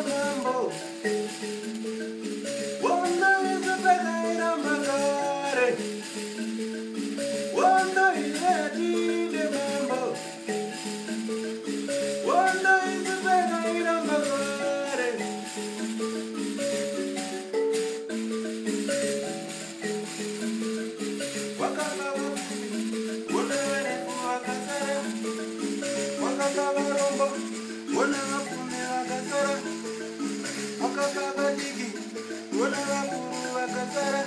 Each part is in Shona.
mambo. Wanda is a begaira magare. Wanda is a de mambo. Wanda is a begaira magare. Wakakawa, wanda wene wakasara. Wakakawa rombo, wanda wakume wakasara. Wakakawa digi, wanda wakuru wakasara.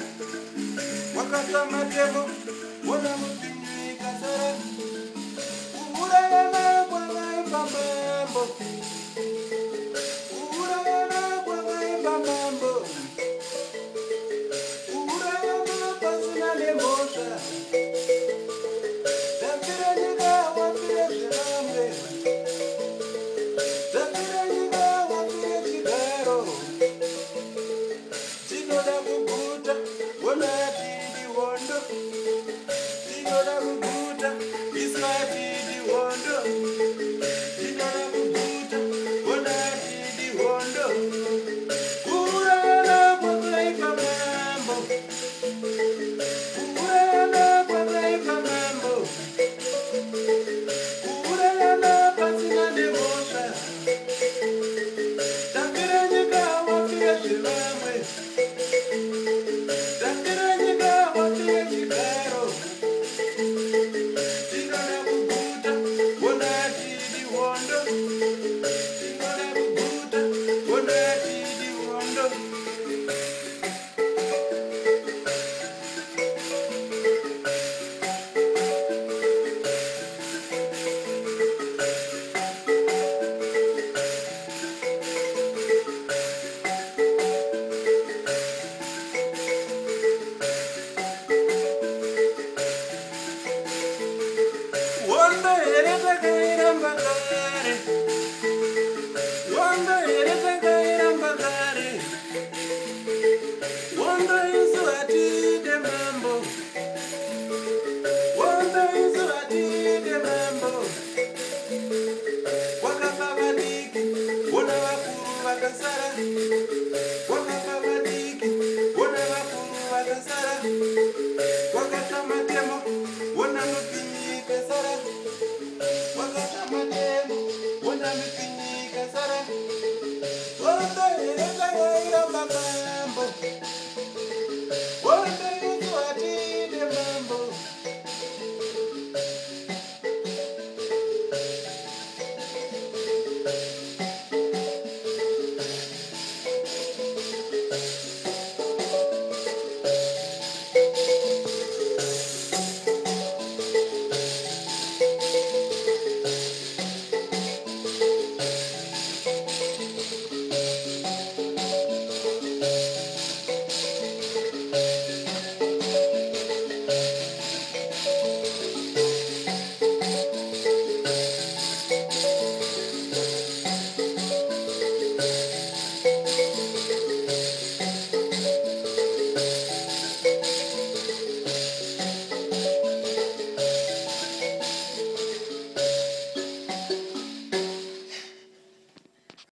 Wakakama temo, wanda mupinyi kasara. Uhura yana kwa gaimba mambo. Uhura yana kwa gaimba mambo. Uhura yana pasina lemosha. Dapira nika wapire shirambe. Dapira nika wapire chigaro. Chinoda kubuta, wanda atidi wondo. Chinoda kubuta, isma atidi wondo. Chinoda kubuta, wanda atidi wondo. Uhura yana kwa gaimba mambo. Uhura yana kwa gaimba mambo. Uhura yana pasina devotion. Dapira nika wapire shirambe. Dapira nika wapire chigaro. Chinoda kubuta, wanda atidi wondo. Chinoda kubuta, wanda atidi wondo. Wanda ereza gaira mbagare. Wanda ereza gaira mbagare. Wanda isu atide mambo. Wanda isu atide mambo. Wakafabadiki, wona wakuru wakasara. Wakafabadiki, wona wakuru wakasara. Wakatamatemo, wona mupinyi kasara. Wakatamatemo, wona mupinyi kasara. Wanda ereza gaira mbambo.